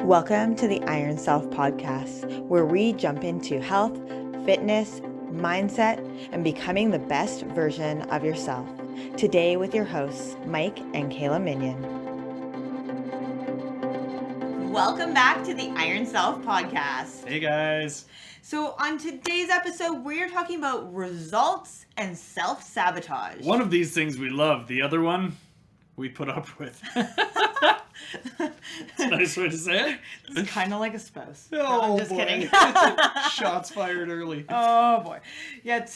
Welcome to the Iron Self podcast, where we jump into health, fitness, mindset, and becoming the best version of yourself. Today with your hosts, Mike and Kayla Minion. Welcome back to the Iron Self podcast. Hey guys. So on today's episode, we're talking about results and self-sabotage. One of these things we love, the other one we put up with. It's a nice way to say it. It's kind of like a spouse. Oh, No, I'm just boy. kidding. Shots fired early. Oh boy. Yeah,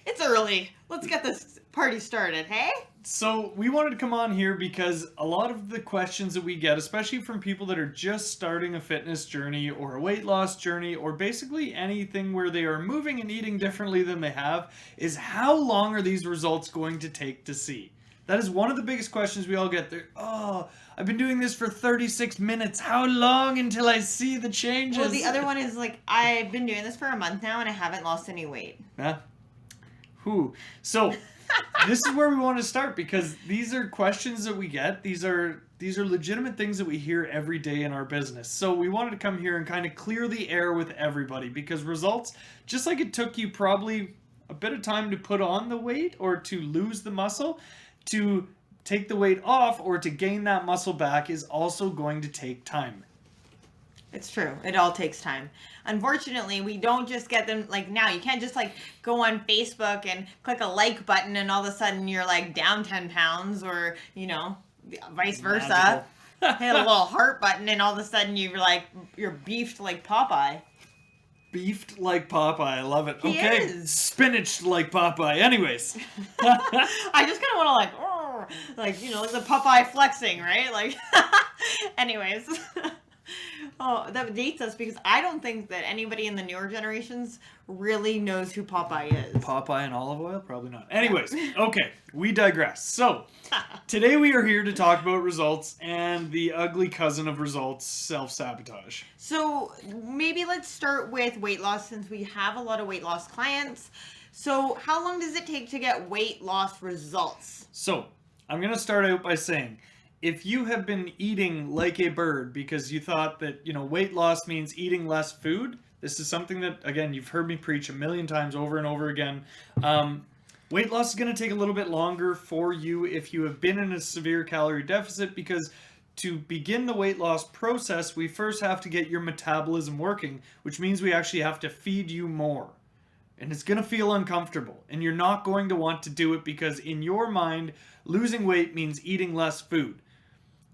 it's early. Let's get this party started, hey? So we wanted to come on here because a lot of the questions that we get, especially from people that are just starting a fitness journey or a weight loss journey or basically anything where they are moving and eating differently than they have, is how long are these results going to take to see? That is one of the biggest questions we all get. I've been doing this for 36 minutes. How long until I see the changes? Well, the other one is like, I've been doing this for a month now and I haven't lost any weight. So this is where we want to start because these are questions that we get. These are legitimate things that we hear every day in our business. So we wanted to come here and kind of clear the air with everybody because results, just like it took you probably a bit of time to put on the weight or to lose the muscle, to take the weight off or to gain that muscle back is also going to take time. It's true. It all takes time. Unfortunately, we don't just get them like now. You can't just like go on Facebook and click a like button and all of a sudden you're like down 10 pounds or, you know, vice versa. Hit a little heart button and all of a sudden you're beefed like Popeye. Beefed like Popeye. I love it. He Okay. is. Spinached like Popeye. Anyways. I just kind of want to like, the Popeye flexing, right? Like, anyways. Oh, that dates us because I don't think that anybody in the newer generations really knows who Popeye is. Popeye and olive oil? Probably not. Anyways, okay, we digress. So, today we are here to talk about results and the ugly cousin of results, self-sabotage. So, maybe let's start with weight loss since we have a lot of weight loss clients. So, how long does it take to get weight loss results? So, I'm going to start out by saying, if you have been eating like a bird because you thought that, weight loss means eating less food, this is something that, again, you've heard me preach a million times over and over again. Weight loss is going to take a little bit longer for you if you have been in a severe calorie deficit because to begin the weight loss process, we first have to get your metabolism working, which means we actually have to feed you more. And it's going to feel uncomfortable. And you're not going to want to do it because in your mind, losing weight means eating less food.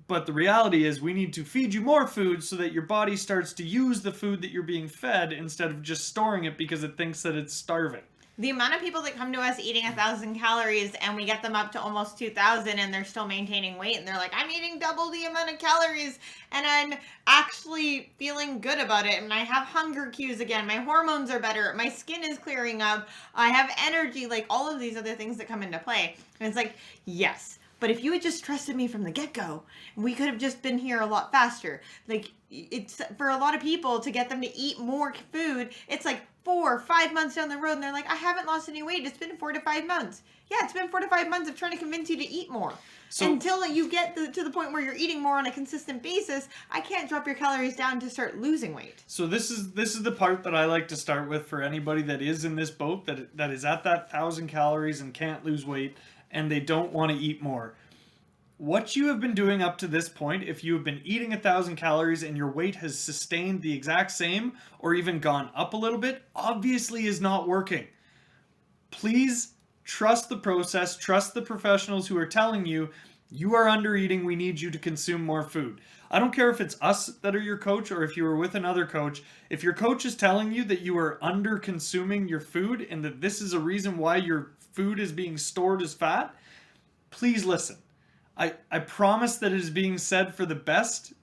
But the reality is we need to feed you more food so that your body starts to use the food that you're being fed instead of just storing it because it thinks that it's starving. The amount of people that come to us eating 1,000 calories and we get them up to almost 2,000 and they're still maintaining weight and they're like, I'm eating double the amount of calories and I'm actually feeling good about it and I have hunger cues again. My hormones are better. My skin is clearing up. I have energy, like all of these other things that come into play. And it's like, yes. But if you had just trusted me from the get-go, we could have just been here a lot faster. Like, it's for a lot of people to get them to eat more food, it's like 4 or 5 months down the road, and they're like, I haven't lost any weight. It's been 4 to 5 months. Yeah, it's been 4 to 5 months of trying to convince you to eat more. So, until you get to the point where you're eating more on a consistent basis, I can't drop your calories down to start losing weight. So this is the part that I like to start with for anybody that is in this boat, that is at that 1,000 calories and can't lose weight, and they don't want to eat more. What you have been doing up to this point, if you have been eating 1,000 calories and your weight has sustained the exact same or even gone up a little bit, obviously is not working. Please trust the process, trust the professionals who are telling you, you are under eating, we need you to consume more food. I don't care if it's us that are your coach or if you are with another coach. If your coach is telling you that you are under consuming your food and that this is a reason why your food is being stored as fat, please listen. I promise that it is being said for the best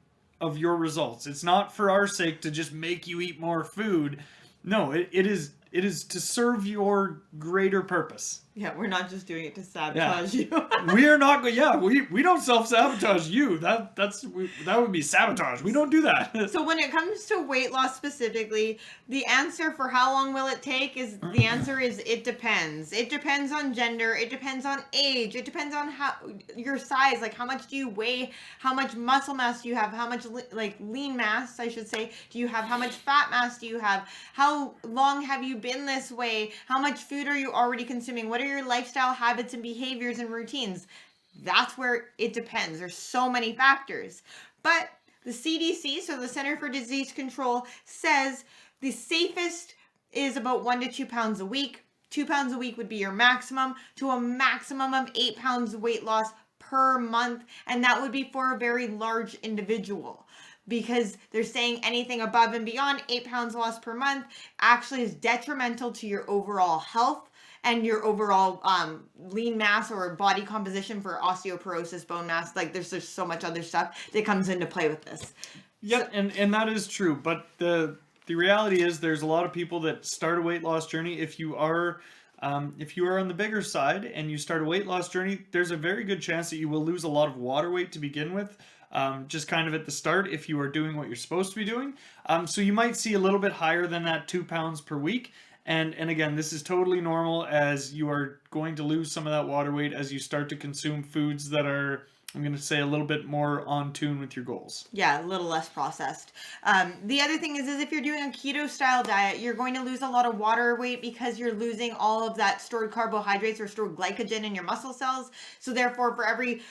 of your results. It's not for our sake to just make you eat more food. No, it is It is to serve your greater purpose. Yeah, we're not just doing it to sabotage you. We are not going. Yeah, we don't self-sabotage you. That would be sabotage. We don't do that. So when it comes to weight loss specifically, the answer for how long will it take is the answer is it depends. It depends on gender. It depends on age. It depends on how your size. Like how much do you weigh? How much muscle mass do you have? How much like lean mass, I should say, do you have? How much fat mass do you have? How long have you been this way? How much food are you already consuming? What are your lifestyle habits and behaviors and routines? That's where it depends. There's so many factors. But the CDC, so the Center for Disease Control, says the safest is about 1 to 2 pounds a week. 2 pounds a week would be your maximum, to a maximum of 8 pounds weight loss per month. And that would be for a very large individual, because they're saying anything above and beyond 8 pounds lost per month actually is detrimental to your overall health and your overall lean mass or body composition for osteoporosis, bone mass. Like there's just so much other stuff that comes into play with this. Yep, so, and that is true. But the reality is there's a lot of people that start a weight loss journey. If you are on the bigger side and you start a weight loss journey, there's a very good chance that you will lose a lot of water weight to begin with. Just kind of at the start if you are doing what you're supposed to be doing. So you might see a little bit higher than that 2 pounds per week. And again, this is totally normal as you are going to lose some of that water weight as you start to consume foods that are, I'm going to say, a little bit more on tune with your goals. Yeah, a little less processed. The other thing is if you're doing a keto style diet, you're going to lose a lot of water weight because you're losing all of that stored carbohydrates or stored glycogen in your muscle cells. So therefore, for every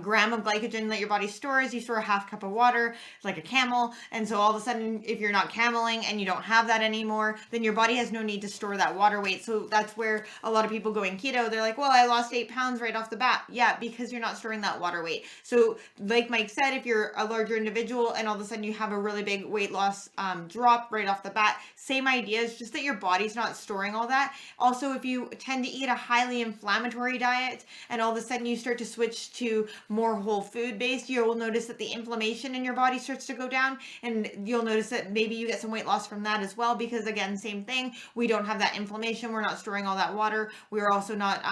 gram of glycogen that your body stores, you store a half cup of water, like a camel. And so all of a sudden, if you're not cameling and you don't have that anymore, then your body has no need to store that water weight. So that's where a lot of people going keto, they're like, well, I lost 8 pounds right off the bat. Yeah, because you're not storing that water weight. So like Mike said, if you're a larger individual and all of a sudden you have a really big weight loss drop right off the bat, same idea, is just that your body's not storing all that. Also, if you tend to eat a highly inflammatory diet and all of a sudden you start to switch to more whole food based, you'll notice that the inflammation in your body starts to go down, and you'll notice that maybe you get some weight loss from that as well, because again, same thing, we don't have that inflammation, we're not storing all that water, we're also not,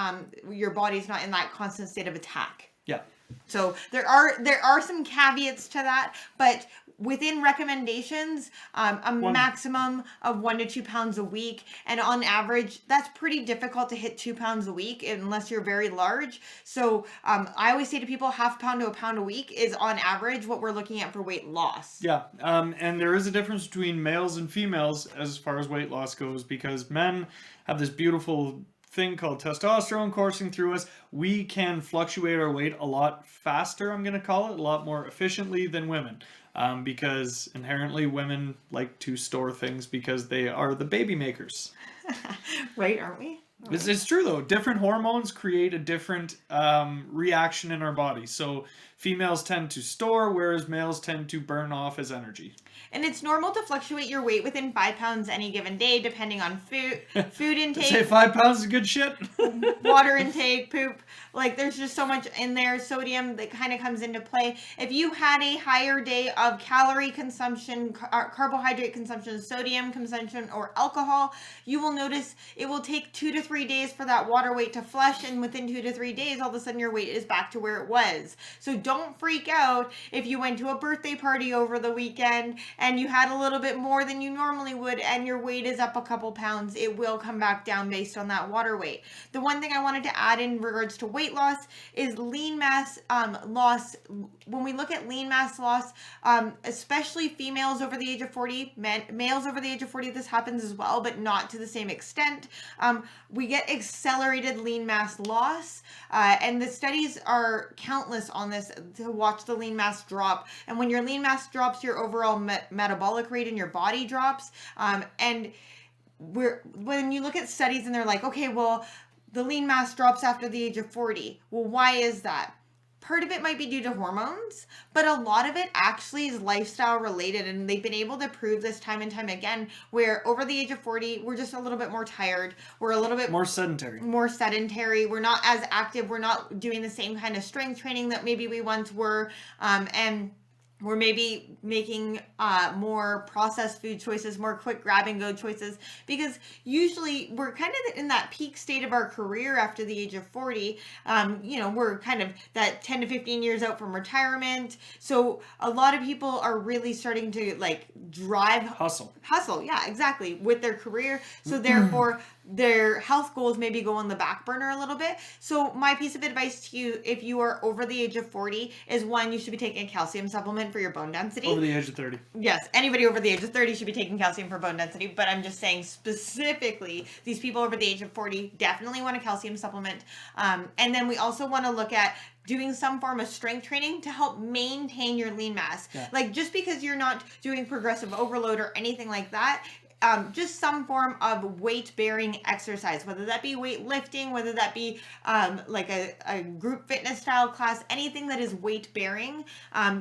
your body's not in that constant state of attack. Yeah. So there are some caveats to that, but within recommendations, maximum of 1 to 2 pounds a week, and on average, that's pretty difficult to hit 2 pounds a week unless you're very large. So I always say to people, half pound to a pound a week is on average what we're looking at for weight loss. Yeah, and there is a difference between males and females as far as weight loss goes, because men have this beautiful thing called testosterone coursing through us. We can fluctuate our weight a lot faster, I'm going to call it, a lot more efficiently than women, because inherently women like to store things because they are the baby makers. Right, aren't we? It's true though. Different hormones create a different reaction in our body. So females tend to store, whereas males tend to burn off as energy. And it's normal to fluctuate your weight within 5 pounds any given day, depending on food intake. Say 5 pounds is good shit. Water intake, poop. Like there's just so much in there. Sodium that kind of comes into play. If you had a higher day of calorie consumption, carbohydrate consumption, sodium consumption, or alcohol, you will notice it will take 2 to 3 days for that water weight to flush, and within 2 to 3 days, all of a sudden your weight is back to where it was. So don't freak out if you went to a birthday party over the weekend and you had a little bit more than you normally would and your weight is up a couple pounds. It will come back down based on that water weight. The one thing I wanted to add in regards to weight loss is lean mass loss. When we look at lean mass loss, especially females over the age of 40, males over the age of 40, this happens as well, but not to the same extent. We get accelerated lean mass loss, and the studies are countless on this to watch the lean mass drop. And when your lean mass drops, your overall metabolic rate in your body drops. And when you look at studies and they're like, okay, well, the lean mass drops after the age of 40. Well, why is that? Part of it might be due to hormones, but a lot of it actually is lifestyle related, and they've been able to prove this time and time again, where over the age of 40, we're just a little bit more tired. We're a little bit more sedentary. We're not as active. We're not doing the same kind of strength training that maybe we once were. And we're maybe making more processed food choices, more quick grab and go choices, because usually we're kind of in that peak state of our career after the age of 40. We're kind of that 10 to 15 years out from retirement. So a lot of people are really starting to like drive Hustle. Yeah, exactly, with their career. So therefore their health goals maybe go on the back burner a little bit. So my piece of advice to you, if you are over the age of 40, is one, you should be taking a calcium supplement for your bone density. Over the age of 30. Yes, anybody over the age of 30 should be taking calcium for bone density, but I'm just saying specifically these people over the age of 40 definitely want a calcium supplement. And then we also want to look at doing some form of strength training to help maintain your lean mass. Yeah. Like, just because you're not doing progressive overload or anything like that, just some form of weight-bearing exercise, whether that be weightlifting, whether that be like a group fitness style class, anything that is weight-bearing,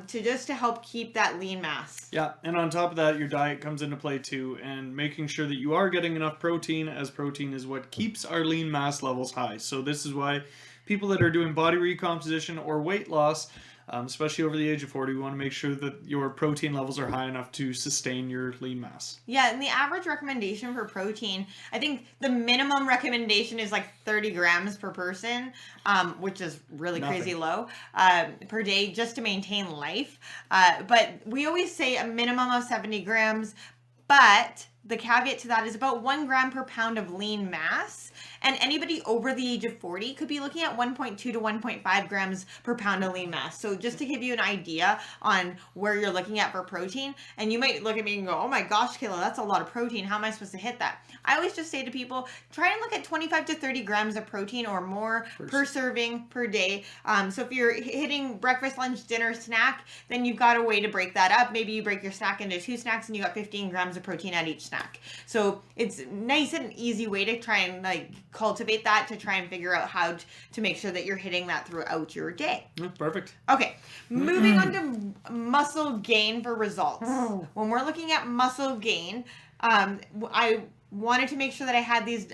to help keep that lean mass. Yeah, and on top of that, your diet comes into play too, and making sure that you are getting enough protein, as protein is what keeps our lean mass levels high. So this is why people that are doing body recomposition or weight loss, especially over the age of 40, we want to make sure that your protein levels are high enough to sustain your lean mass. Yeah, and the average recommendation for protein, I think the minimum recommendation is like 30 grams per person, which is really crazy low, per day, just to maintain life. But we always say a minimum of 70 grams, but the caveat to that is about 1 gram per pound of lean mass. And anybody over the age of 40 could be looking at 1.2 to 1.5 grams per pound of lean mass. So just to give you an idea on where you're looking at for protein, and you might look at me and go, oh my gosh, Kayla, that's a lot of protein. How am I supposed to hit that? I always just say to people, try and look at 25 to 30 grams of protein or more per serving per day. So if you're hitting breakfast, lunch, dinner, snack, then you've got a way to break that up. Maybe you break your snack into 2 snacks and you got 15 grams of protein at each snack. So it's nice and easy way to try and like cultivate that, to try and figure out how to make sure that you're hitting that throughout your day. Perfect. Okay, moving on to muscle gain for results. When we're looking at muscle gain, I wanted to make sure that I had these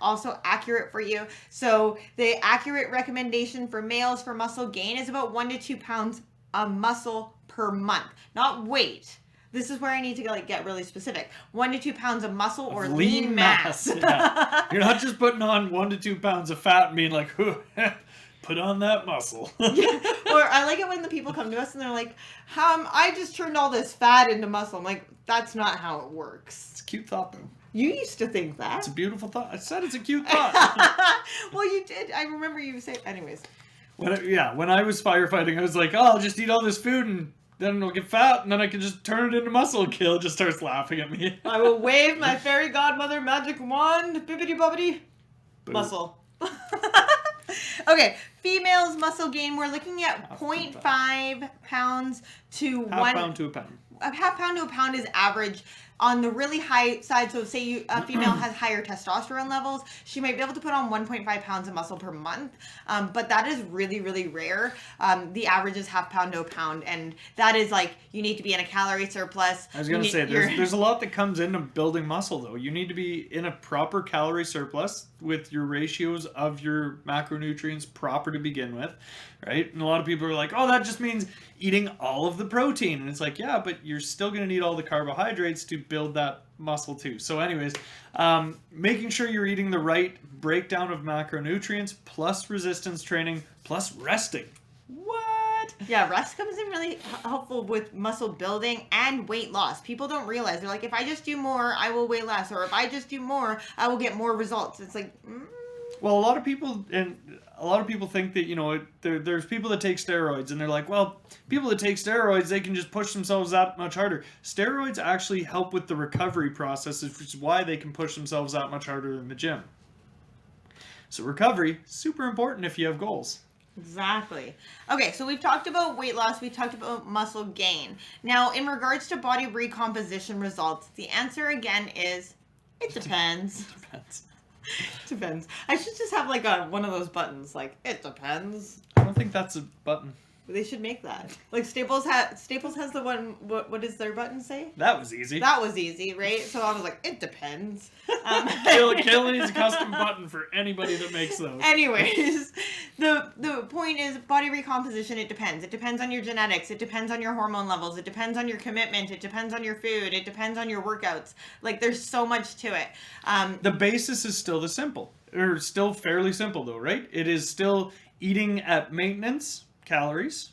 also accurate for you. So the accurate recommendation for males for muscle gain is about 1 to 2 pounds of muscle per month, not weight. This is where I need to get really specific. 1 to 2 pounds of muscle or lean mass. Yeah. You're not just putting on 1 to 2 pounds of fat and being like, put on that muscle. Yeah. Or I like it when the people come to us and they're like, I just turned all this fat into muscle. I'm like, that's not how it works. It's a cute thought, though. You used to think that. It's a beautiful thought. I said it's a cute thought. Well, you did. I remember you saying. Anyways. When I was firefighting, I was like, I'll just eat all this food and then I'll get fat, and then I can just turn it into muscle. Kill just starts laughing at me. I will wave my fairy godmother magic wand, bibbidi bobbidi, Boom. muscle. Okay, females muscle gain. We're looking at 0.5 pounds to half pound to a pound. A half pound to a pound is average. On the really high side, so say a female has higher testosterone levels, she might be able to put on 1.5 pounds of muscle per month, but that is really, really rare. The average is half pound to a pound, and that is like, you need to be in a calorie surplus. I was going to say, there's a lot that comes into building muscle, though. You need to be in a proper calorie surplus with your ratios of your macronutrients proper to begin with, right? And a lot of people are like, that just means eating all of the protein. And it's like, yeah, but you're still going to need all the carbohydrates to build that muscle too. So anyways, making sure you're eating the right breakdown of macronutrients, plus resistance training, plus resting. What? Yeah, rest comes in really helpful with muscle building and weight loss. People don't realize. They're like, if I just do more, I will weigh less. Or if I just do more, I will get more results. It's like... Well, a lot of people think that, there's people that take steroids and they're like, well, people that take steroids, they can just push themselves that much harder. Steroids actually help with the recovery process, which is why they can push themselves that much harder in the gym. So recovery, super important if you have goals. Exactly. Okay, so we've talked about weight loss, we've talked about muscle gain. Now, in regards to body recomposition results, the answer again is, it depends. It depends. Depends. I should just have like one of those buttons, like, it depends. I don't think that's a button. They should make that. Like Staples has the one. What does their button say? That was easy. That was easy, right? So I was like, it depends. Kayla needs a custom button for anybody that makes those. Anyways, the point is body recomposition. It depends. It depends on your genetics. It depends on your hormone levels. It depends on your commitment. It depends on your food. It depends on your workouts. Like there's so much to it. The basis is still still fairly simple though, right? It is still eating at maintenance calories,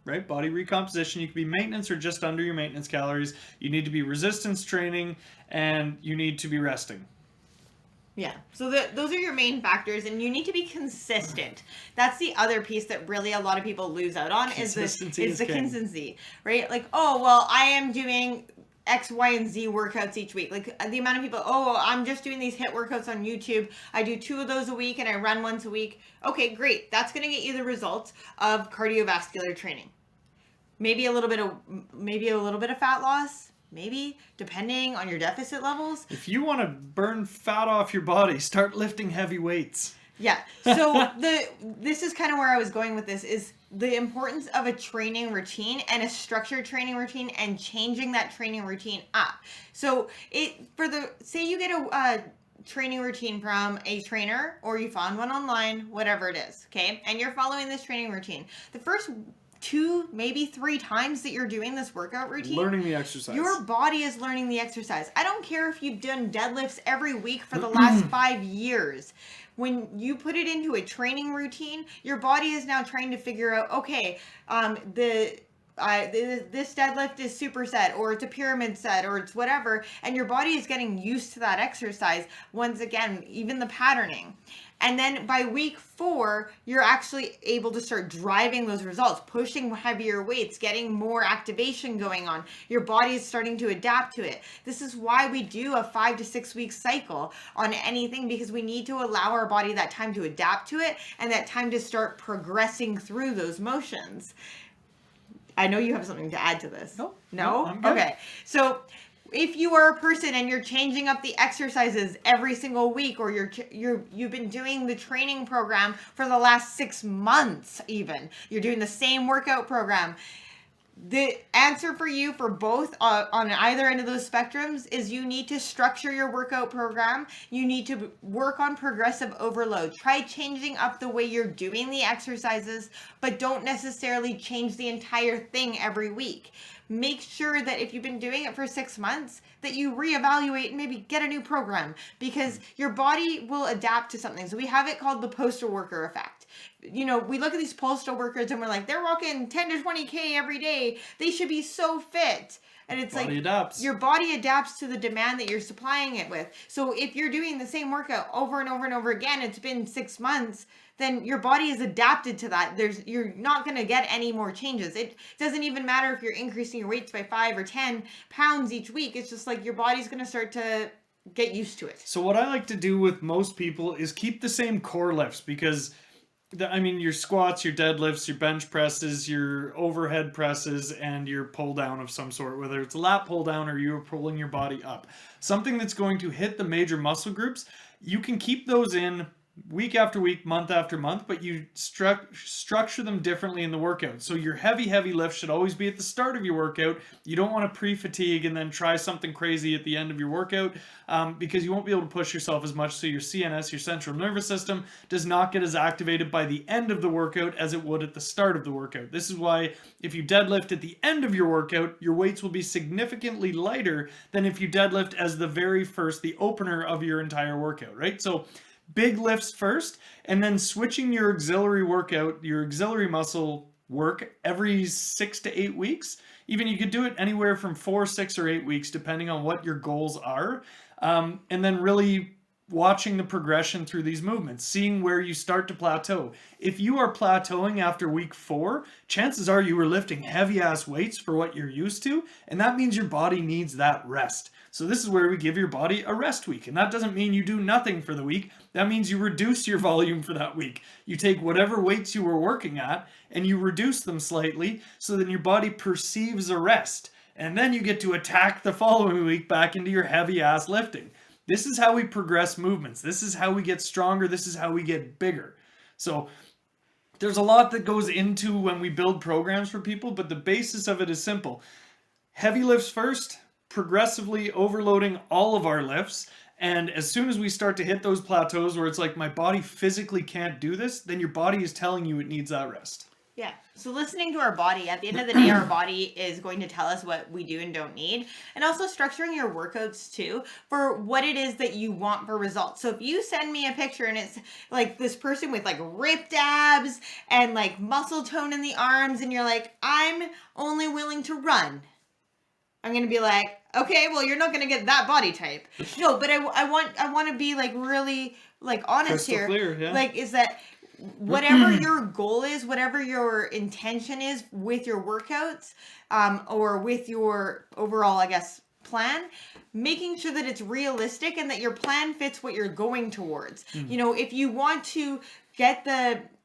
right? Body recomposition. You can be maintenance or just under your maintenance calories. You need to be resistance training, and you need to be resting. Yeah. So those are your main factors, and you need to be consistent. That's the other piece that really a lot of people lose out on is the consistency, right? Like, oh, well, I am doing X, Y, and Z workouts each week. Like the amount of people, oh, I'm just doing these HIIT workouts on YouTube. I do 2 of those a week and I run once a week. Okay, great. That's going to get you the results of cardiovascular training. Maybe a little bit of fat loss, maybe depending on your deficit levels. If you want to burn fat off your body, start lifting heavy weights. Yeah. So this is kind of where I was going with this is the importance of a training routine and a structured training routine and changing that training routine up. So say you get a training routine from a trainer or you found one online, whatever it is, okay? And you're following this training routine. The first 2, maybe 3 times that you're doing this workout routine. Learning the exercise. Your body is learning the exercise. I don't care if you've done deadlifts every week for the last 5 years. When you put it into a training routine, your body is now trying to figure out, okay, this deadlift is superset, or it's a pyramid set, or it's whatever, and your body is getting used to that exercise. Once again, even the patterning. And then by week 4, you're actually able to start driving those results, pushing heavier weights, getting more activation going on. Your body is starting to adapt to it. This is why we do a 5 to 6 week cycle on anything, because we need to allow our body that time to adapt to it and that time to start progressing through those motions. I know you have something to add to this. No? I'm good. Okay. So if you are a person and you're changing up the exercises every single week, or you've been doing the training program for the last 6 months, even you're doing the same workout program, the answer for you for both on either end of those spectrums is you need to structure your workout program. You need to work on progressive overload. Try changing up the way you're doing the exercises, but don't necessarily change the entire thing every week. Make sure that if you've been doing it for 6 months, that you reevaluate and maybe get a new program, because your body will adapt to something. So we have it called the postal worker effect. You know, we look at these postal workers and we're like, they're walking 10 to 20K every day. They should be so fit. And it's Body like adapts. Your body adapts to the demand that you're supplying it with. So if you're doing the same workout over and over and over again, it's been 6 months, then your body is adapted to that. You're not going to get any more changes. It doesn't even matter if you're increasing your weights by 5 or 10 pounds each week. It's just like your body's going to start to get used to it. So what I like to do with most people is keep the same core lifts, because your squats, your deadlifts, your bench presses, your overhead presses, and your pull down of some sort, whether it's a lat pull down or you're pulling your body up. Something that's going to hit the major muscle groups, you can keep those in week after week, month after month, but you structure them differently in the workout. So your heavy lift should always be at the start of your workout. You don't want to pre-fatigue and then try something crazy at the end of your workout, because you won't be able to push yourself as much. So your CNS, your central nervous system, does not get as activated by the end of the workout as it would at the start of the workout. This is why if you deadlift at the end of your workout, your weights will be significantly lighter than if you deadlift as the opener of your entire workout, right? So big lifts first, and then switching your auxiliary muscle work every 6 to 8 weeks. Even you could do it anywhere from 4, 6, or 8 weeks, depending on what your goals are. And then really watching the progression through these movements, seeing where you start to plateau. If you are plateauing after week 4, chances are you were lifting heavy ass weights for what you're used to, and that means your body needs that rest. So this is where we give your body a rest week. And that doesn't mean you do nothing for the week. That means you reduce your volume for that week. You take whatever weights you were working at and you reduce them slightly, so that your body perceives a rest. And then you get to attack the following week back into your heavy ass lifting. This is how we progress movements. This is how we get stronger. This is how we get bigger. So There's a lot that goes into when we build programs for people, but the basis of it is simple. Heavy lifts first, progressively overloading all of our lifts. And as soon as we start to hit those plateaus where it's like, my body physically can't do this, then your body is telling you it needs that rest. Yeah. So listening to our body, at the end of the day, our body is going to tell us what we do and don't need. And also structuring your workouts too for what it is that you want for results. So if you send me a picture and it's like this person with like ripped abs and like muscle tone in the arms, and you're like, I'm only willing to run, I'm going to be like, okay, well, you're not going to get that body type. No, but I want to be like really like honest Crystal here. clear, yeah. Like, is that whatever your goal is, whatever your intention is with your workouts, or with your overall, I guess, plan, making sure that it's realistic and that your plan fits what you're going towards. You know, if you want to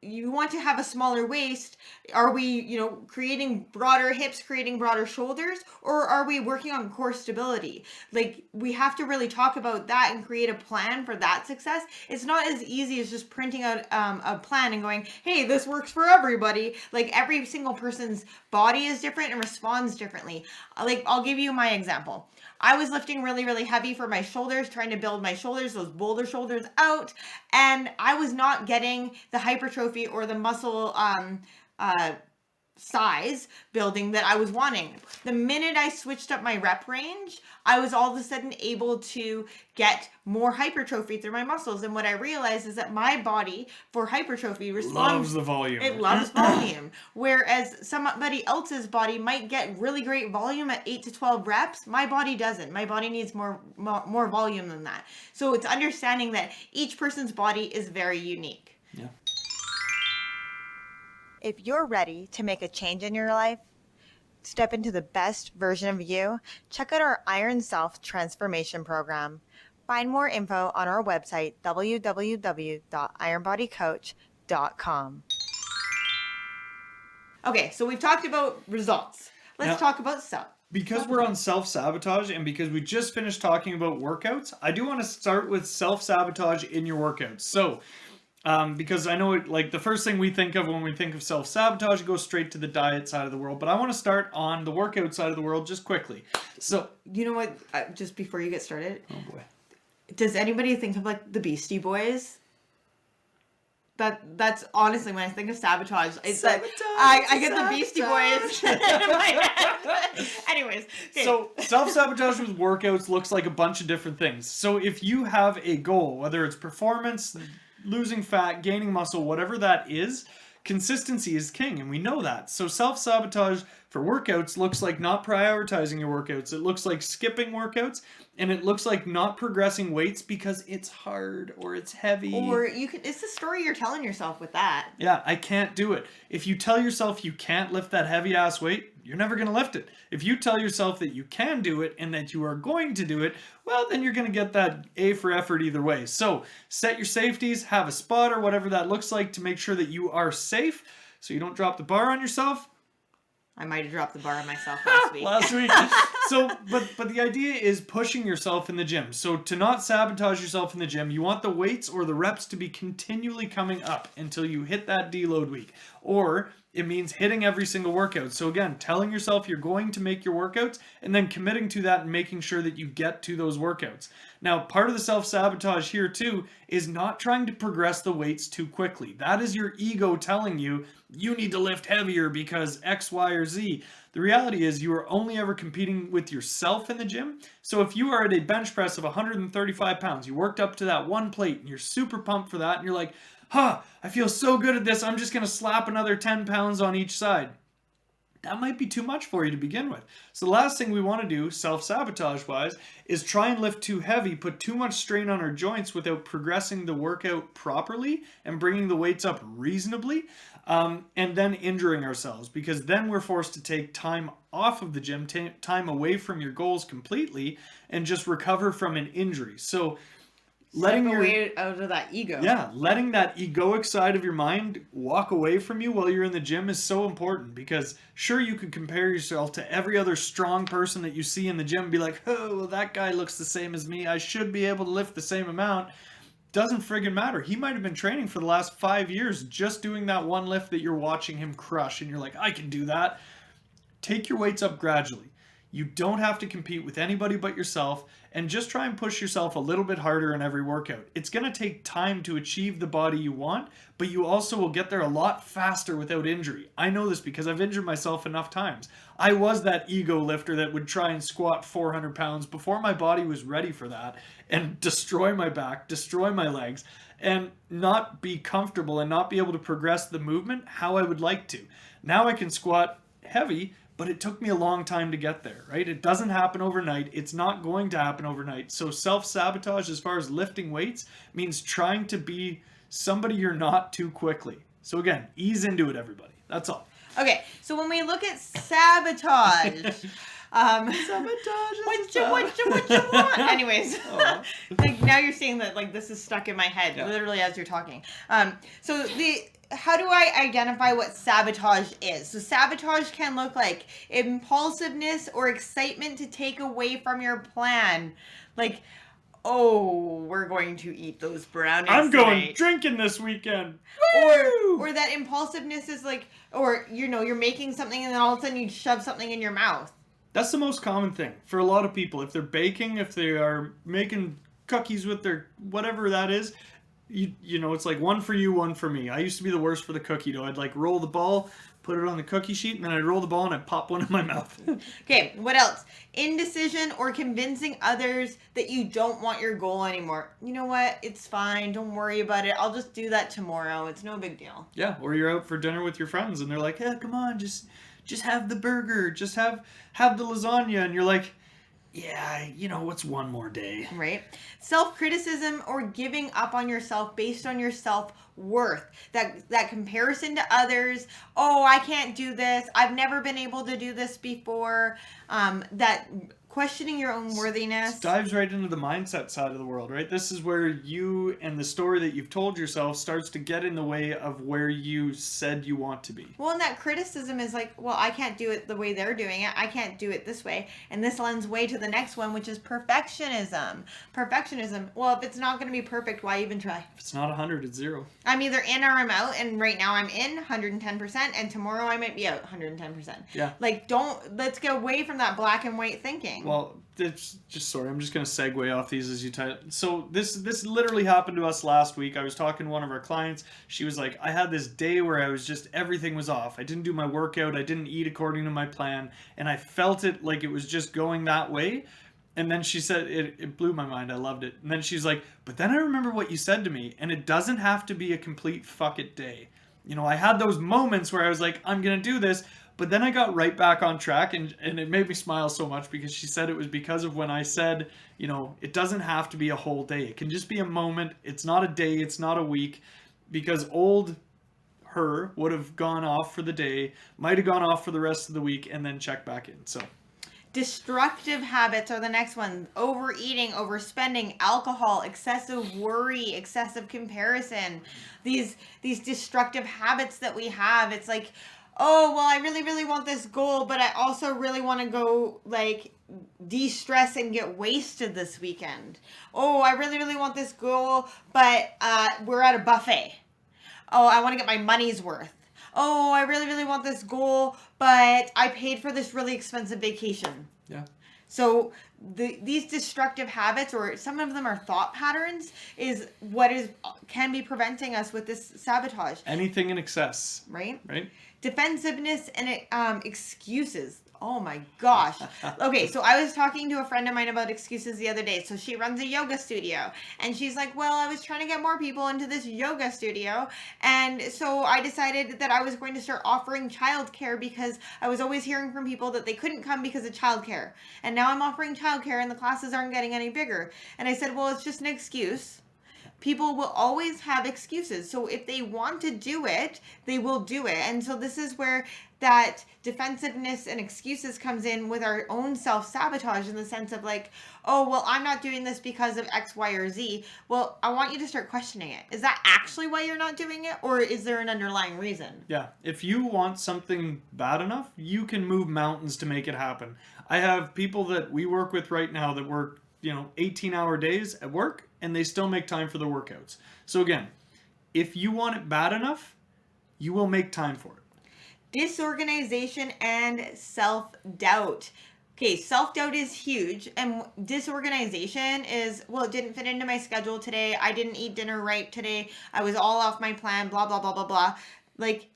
you want to have a smaller waist, are we, you know, creating broader hips, creating broader shoulders, or are we working on core stability? Like, we have to really talk about that and create a plan for that success. It's not as easy as just printing out a plan and going, hey, this works for everybody. Like, every single person's body is different and responds differently. Like, I'll give you my example. I was lifting really, really heavy for my shoulders, trying to build my shoulders, those boulder shoulders out, and I was not getting the hypertrophy or the muscle size building that I was wanting. The minute I switched up my rep range, I was all of a sudden able to get more hypertrophy through my muscles. And what I realized is that my body for hypertrophy Loves the volume. It loves volume. Whereas somebody else's body might get really great volume at 8 to 12 reps. My body doesn't. My body needs more volume than that. So it's understanding that each person's body is very unique. Yeah. If you're ready to make a change in your life, step into the best version of you, check out our Iron Self Transformation Program. Find more info on our website, www.ironbodycoach.com. Okay, so we've talked about results. Let's talk about self. Because we're on self-sabotage and because we just finished talking about workouts, I do want to start with self-sabotage in your workouts. So, because I know like the first thing we think of when we think of self-sabotage, it goes straight to the diet side of the world. But I want to start on the workout side of the world just quickly. So, you know what? Just before you get started, oh boy, does anybody think of like the Beastie Boys? That's honestly when I think of sabotage, it's like I get the Beastie Boys in my head. Anyways, okay. So self-sabotage with workouts looks like a bunch of different things. So if you have a goal, whether it's performance, losing fat, gaining muscle, whatever that is, consistency is king, and we know that. So self-sabotage for workouts looks like not prioritizing your workouts. It looks like skipping workouts, and it looks like not progressing weights because it's hard or it's heavy. Or it's the story you're telling yourself with that. Yeah, I can't do it. If you tell yourself you can't lift that heavy ass weight, you're never going to lift it. If you tell yourself that you can do it and that you are going to do it, well, then you're going to get that A for effort either way. So set your safeties, have a spotter, whatever that looks like, to make sure that you are safe so you don't drop the bar on yourself. I might have dropped the bar on myself last week. So, but the idea is pushing yourself in the gym. So to not sabotage yourself in the gym, you want the weights or the reps to be continually coming up until you hit that deload week. Or it means hitting every single workout. So again, telling yourself you're going to make your workouts and then committing to that and making sure that you get to those workouts. Now, part of the self-sabotage here too is not trying to progress the weights too quickly. That is your ego telling you you need to lift heavier because X, Y, or Z. The reality is you are only ever competing with yourself in the gym. So if you are at a bench press of 135 pounds, you worked up to that one plate and you're super pumped for that and you're like, I feel so good at this, I'm just going to slap another 10 pounds on each side. That might be too much for you to begin with. So the last thing we want to do, self-sabotage wise, is try and lift too heavy, put too much strain on our joints without progressing the workout properly and bringing the weights up reasonably, and then injuring ourselves, because then we're forced to take time off of the gym, time away from your goals completely, and just recover from an injury. So letting your way out of that ego. Yeah, letting that egoic side of your mind walk away from you while you're in the gym is so important, because sure, you could compare yourself to every other strong person that you see in the gym and be like, oh, well, that guy looks the same as me, I should be able to lift the same amount. doesn't friggin' matter. He might have been training for the last 5 years just doing that one lift that you're watching him crush, and you're like, I can do that. Take your weights up gradually. You don't have to compete with anybody but yourself, and just try and push yourself a little bit harder in every workout. It's going to take time to achieve the body you want, but you also will get there a lot faster without injury. I know this because I've injured myself enough times. I was that ego lifter that would try and squat 400 pounds before my body was ready for that, and destroy my back, destroy my legs, and not be comfortable and not be able to progress the movement how I would like to. Now I can squat heavy, but it took me a long time to get there, right? It doesn't happen overnight. It's not going to happen overnight. So self-sabotage as far as lifting weights means trying to be somebody you're not too quickly. So again, ease into it, everybody. That's all. Okay, so when we look at sabotage, what you want? Anyways, like now you're seeing that like this is stuck in my head literally as you're talking. How do I identify what sabotage is? So sabotage can look like impulsiveness or excitement to take away from your plan. Like, oh, we're going to eat those brownies I'm going tonight. drinking this weekend. Or that impulsiveness is like, or you're making something and then all of a sudden you shove something in your mouth. That's the most common thing for a lot of people. If they're baking, if they are making cookies with their whatever that is, you know, it's like one for you, one for me. I used to be the worst for the cookie dough. I'd like roll the ball, put it on the cookie sheet, and then I'd roll the ball and I'd pop one in my mouth. Okay, what else? Indecision or convincing others that you don't want your goal anymore. You know what? It's fine. Don't worry about it. I'll just do that tomorrow. It's no big deal. Yeah, or you're out for dinner with your friends and they're like, "Yeah, come on, just have the burger, just have the lasagna," and you're like, yeah, you know, what's one more day? Right. Self-criticism or giving up on yourself based on your self-worth. That comparison to others. Oh, I can't do this. I've never been able to do this before. That questioning your own worthiness. This dives right into the mindset side of the world, right? This is where you and the story that you've told yourself starts to get in the way of where you said you want to be. Well, and that criticism is like, well, I can't do it the way they're doing it. I can't do it this way. And this lends way to the next one, which is perfectionism. Perfectionism. Well, if it's not going to be perfect, why even try? If it's not 100, it's 0. I'm either in or I'm out. And right now I'm in 110%. And tomorrow I might be out 110%. Yeah. Like, let's get away from that black and white thinking. Well, it's just sorry. I'm just going to segue off these as you type. So this literally happened to us last week. I was talking to one of our clients. She was like, I had this day where I was just, everything was off. I didn't do my workout. I didn't eat according to my plan. And I felt it like it was just going that way. And then she said, it blew my mind. I loved it. And then she's like, but then I remember what you said to me. And it doesn't have to be a complete fuck it day. You know, I had those moments where I was like, I'm going to do this. But then I got right back on track, and it made me smile so much because she said it was because of when I said, you know, it doesn't have to be a whole day. It can just be a moment. It's not a day. It's not a week. Because old her would have gone off for the day, might have gone off for the rest of the week, and then checked back in. So destructive habits are the next one. Overeating, overspending, alcohol, excessive worry, excessive comparison. These destructive habits that we have. It's like, oh, well, I really, really want this goal, but I also really want to go, like, de-stress and get wasted this weekend. Oh, I really, really want this goal, but we're at a buffet. Oh, I want to get my money's worth. Oh, I really, really want this goal, but I paid for this really expensive vacation. yeah. So these destructive habits, or some of them are thought patterns, is what can be preventing us with this sabotage. Anything in excess. Right? Right? Defensiveness and excuses. Oh my gosh. Okay, so I was talking to a friend of mine about excuses the other day. So she runs a yoga studio, and she's like, well, I was trying to get more people into this yoga studio, and so I decided that I was going to start offering childcare because I was always hearing from people that they couldn't come because of childcare. And now I'm offering childcare and the classes aren't getting any bigger. And I said, well, it's just an excuse. People will always have excuses. So if they want to do it, they will do it. And so this is where that defensiveness and excuses comes in with our own self-sabotage, in the sense of like, oh, well, I'm not doing this because of X, Y, or Z. Well, I want you to start questioning it. Is that actually why you're not doing it? Or is there an underlying reason? Yeah. If you want something bad enough, you can move mountains to make it happen. I have people that we work with right now that work, 18-hour days at work, and they still make time for the workouts. So again, if you want it bad enough, you will make time for it. Disorganization and self-doubt. Okay, self-doubt is huge, and disorganization is, well, it didn't fit into my schedule today. I didn't eat dinner right today. I was all off my plan, blah, blah, blah, blah, blah. Like,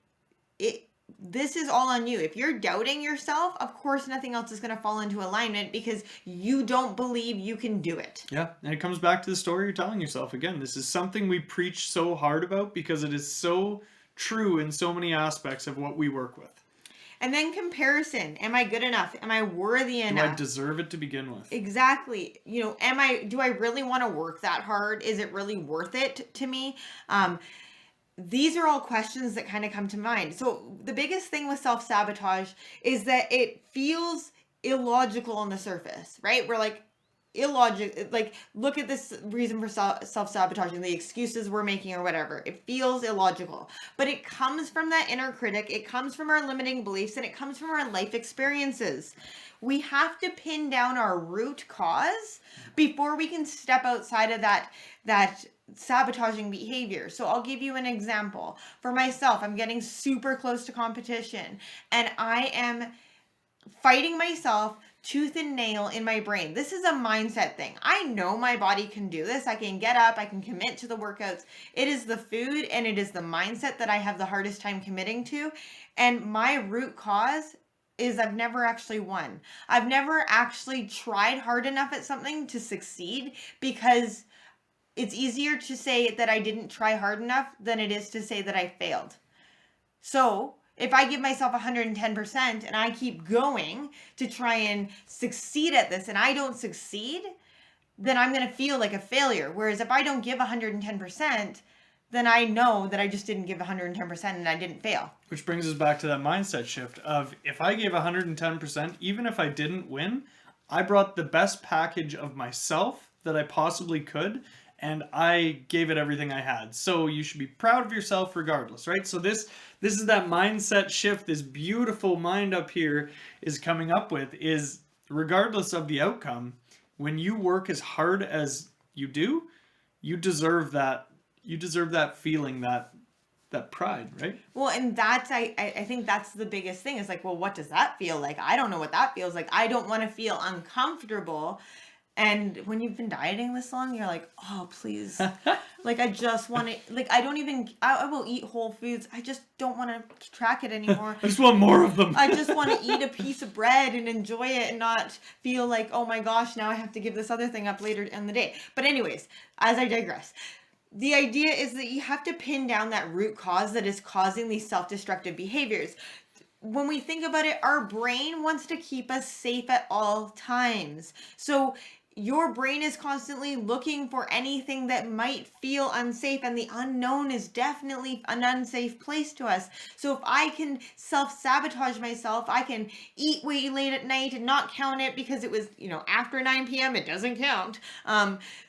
this is all on you. If you're doubting yourself, of course, nothing else is going to fall into alignment because you don't believe you can do it. Yeah, and it comes back to the story you're telling yourself. Again, this is something we preach so hard about because it is so true in so many aspects of what we work with. And then comparison. Am I good enough? Am I worthy enough? Do I deserve it to begin with? Exactly. You know, do I really want to work that hard? Is it really worth it to me? These are all questions that kind of come to mind. So the biggest thing with self-sabotage is that it feels illogical on the surface, right? We're like, illogical, like, look at this reason for self-sabotaging, the excuses we're making or whatever. It feels illogical, but it comes from that inner critic. It comes from our limiting beliefs, and it comes from our life experiences. We have to pin down our root cause before we can step outside of that sabotaging behavior. So I'll give you an example. For myself, I'm getting super close to competition, and I am fighting myself tooth and nail in my brain. This is a mindset thing. I know my body can do this. I can get up. I can commit to the workouts. It is the food and it is the mindset that I have the hardest time committing to. And my root cause is I've never actually won. I've never actually tried hard enough at something to succeed, because it's easier to say that I didn't try hard enough than it is to say that I failed. So if I give myself 110% and I keep going to try and succeed at this and I don't succeed, then I'm going to feel like a failure. Whereas if I don't give 110%, then I know that I just didn't give 110% and I didn't fail. Which brings us back to that mindset shift of, if I gave 110%, even if I didn't win, I brought the best package of myself that I possibly could, and I gave it everything I had. So you should be proud of yourself regardless, right? So this is that mindset shift, this beautiful mind up here is coming up with, is regardless of the outcome, when you work as hard as you do, you deserve that feeling, that pride, right? Well, and that's, I think that's the biggest thing. Is like, well, what does that feel like? I don't know what that feels like. I don't want to feel uncomfortable. And when you've been dieting this long, you're like, oh, please. Like, I just want to, like, I will eat whole foods. I just don't want to track it anymore. I just want more of them. I just want to eat a piece of bread and enjoy it and not feel like, oh my gosh, now I have to give this other thing up later in the day. But anyways, as I digress, the idea is that you have to pin down that root cause that is causing these self-destructive behaviors. When we think about it, our brain wants to keep us safe at all times. So your brain is constantly looking for anything that might feel unsafe, and the unknown is definitely an unsafe place to us. So if I can self-sabotage myself, I can eat way late at night and not count it because it was, after 9 p.m. it doesn't count.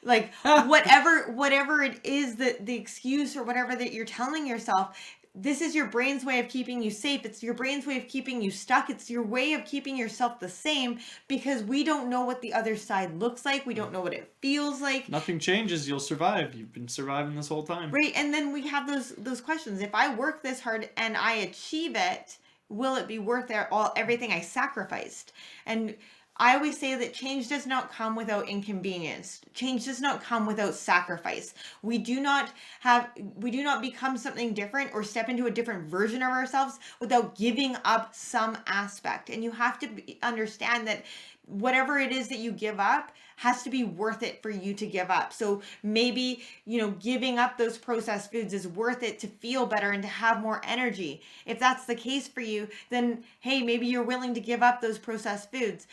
Whatever it is, that the excuse or whatever that you're telling yourself, this is your brain's way of keeping you safe. It's your brain's way of keeping you stuck. It's your way of keeping yourself the same, because we don't know what the other side looks like. We don't know what it feels like. Nothing changes. You'll survive. You've been surviving this whole time. Right. And then we have those questions. If I work this hard and I achieve it, will it be worth everything I sacrificed? And I always say that change does not come without inconvenience. Change does not come without sacrifice. We do not become something different or step into a different version of ourselves without giving up some aspect. And you have to understand that whatever it is that you give up has to be worth it for you to give up. So maybe, giving up those processed foods is worth it to feel better and to have more energy. If that's the case for you, then hey, maybe you're willing to give up those processed foods.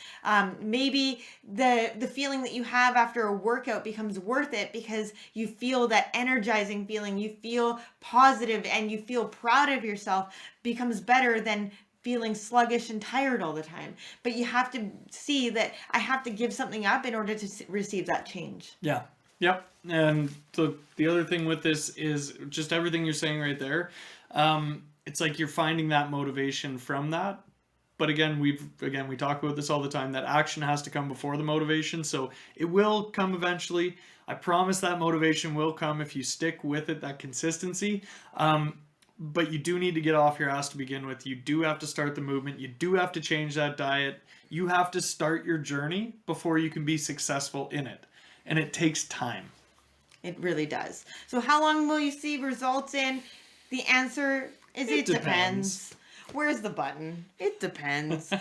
Maybe the feeling that you have after a workout becomes worth it because you feel that energizing feeling, you feel positive and you feel proud of yourself, becomes better than feeling sluggish and tired all the time. But you have to see that I have to give something up in order to receive that change. Yeah. Yep. And the other thing with this is just everything you're saying right there. It's like you're finding that motivation from that. But again, we talk about this all the time, that action has to come before the motivation. So it will come eventually. I promise that motivation will come if you stick with it, that consistency. But you do need to get off your ass to begin with. You do have to start the movement. You do have to change that diet. You have to start your journey before you can be successful in it. And it takes time. It really does. So how long will you see results in? The answer is it depends. Where's the button? It depends.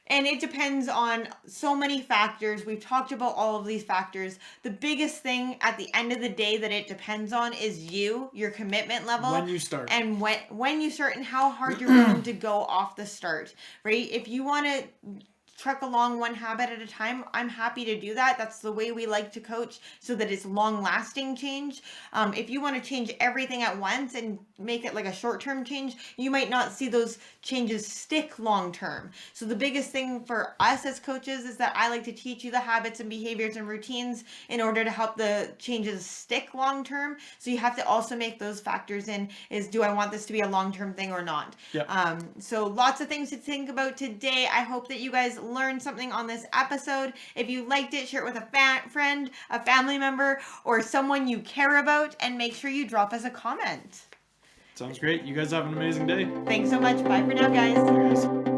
And it depends on so many factors. We've talked about all of these factors. The biggest thing at the end of the day that it depends on is you, your commitment level. When you start. And when you start and how hard you're willing to go off the start, right? If you want to truck along one habit at a time, I'm happy to do that. That's the way we like to coach, so that it's long lasting change. If you want to change everything at once and make it like a short term change, you might not see those changes stick long term. So the biggest thing for us as coaches is that I like to teach you the habits and behaviors and routines in order to help the changes stick long term. So you have to also make those factors in, is do I want this to be a long term thing or not? Yep. So lots of things to think about today. I hope that you guys learned something on this episode. If you liked it, share it with a friend, a family member, or someone you care about, and make sure you drop us a comment. Sounds great. You guys have an amazing day. Thanks so much. Bye for now, guys. Bye, guys.